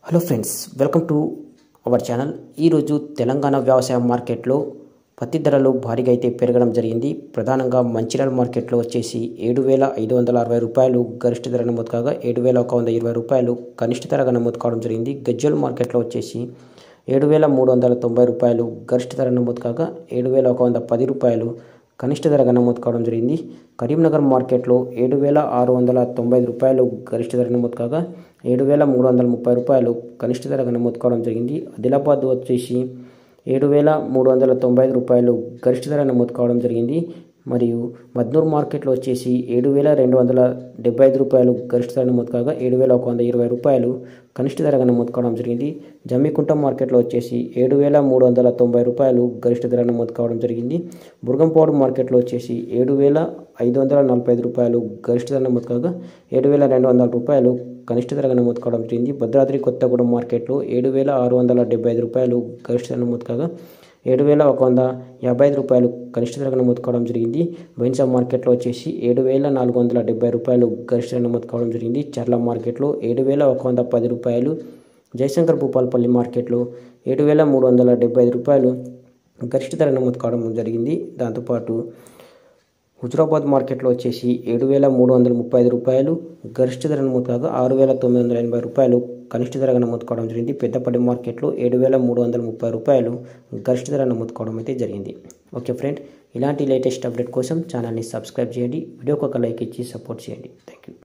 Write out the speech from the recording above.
Hello friends, welcome to our channel. ఈరోజు తెలంగాణ వ్యవసాయ మార్కెట్లో పత్తి ధరలు భారీగా అయితే పెరగడం జరిగింది. ప్రధానంగా మంచిర్యాల మార్కెట్లో వచ్చేసి 7,560 రూపాయలు గరిష్ట ధర నమోదు కాగా 7,120 రూపాయలు కనిష్ట ధరగా నమోదు కావడం జరిగింది. గజ్వెల్ మార్కెట్లో వచ్చేసి 7,390 రూపాయలు గరిష్ట ధర నమోదు కాగా 7,110 రూపాయలు కనిష్ట ధరగా నమోదు కావడం జరిగింది. కరీంనగర్ మార్కెట్లో 7,695 రూపాయలు గరిష్ట ధర నమోదు కాగా 7,330 రూపాయలు కనిష్ట ధరగా నమోదు కావడం జరిగింది. ఆదిలాబాద్ వచ్చేసి 7,395 రూపాయలు గరిష్ట ధర నమోదు కావడం జరిగింది. మరియు మద్నూర్ మార్కెట్లో వచ్చేసి 7,275 రూపాయలు గరిష్ట ధర నమోదు కాగా 7,120 రూపాయలు కనిష్ట ధరగా నమోదు కావడం జరిగింది. జమ్మికుంట మార్కెట్లో వచ్చేసి 7,390 రూపాయలు గరిష్ట ధర నమోదు కావడం జరిగింది. బుర్గంపాడు మార్కెట్లో వచ్చేసి 7,545 రూపాయలు గరిష్ట ధర నమోదు కాగా 7,200 రూపాయలు కనిష్ట ధరగా నమోదు కావడం జరిగింది. భద్రాద్రి కొత్తగూడెం మార్కెట్లో 7,675 రూపాయలు గరిష్ట ధర నమోదు కాగా 7,155 రూపాయలు కనిష్ట ధరగా నమోదు కావడం జరిగింది. బైన్సా మార్కెట్లో వచ్చేసి 7,470 రూపాయలు గరిష్ట ధర నమోదు కావడం జరిగింది. చర్ల మార్కెట్లో 7,110 రూపాయలు, జయశంకర్ భూపాలపల్లి మార్కెట్లో 7,375 రూపాయలు గరిష్ట ధర నమోదు కావడం జరిగింది. దాంతోపాటు హుజురాబాద్ మార్కెట్లో వచ్చేసి 7,335 రూపాయలు గరిష్ట ధర నమోదు కాగా 6,980 రూపాయలు కనిష్ట ధరగా నమోదు కావడం జరిగింది. పెద్దపల్లి మార్కెట్లో 7,330 రూపాయలు గరిష్ట ధర నమోదు కావడం అయితే జరిగింది. ఓకే ఫ్రెండ్, ఇలాంటి లేటెస్ట్ అప్డేట్ కోసం ఛానల్ని సబ్స్క్రైబ్ చేయండి. వీడియోకి ఒక లైక్ ఇచ్చి సపోర్ట్ చేయండి. Thank you.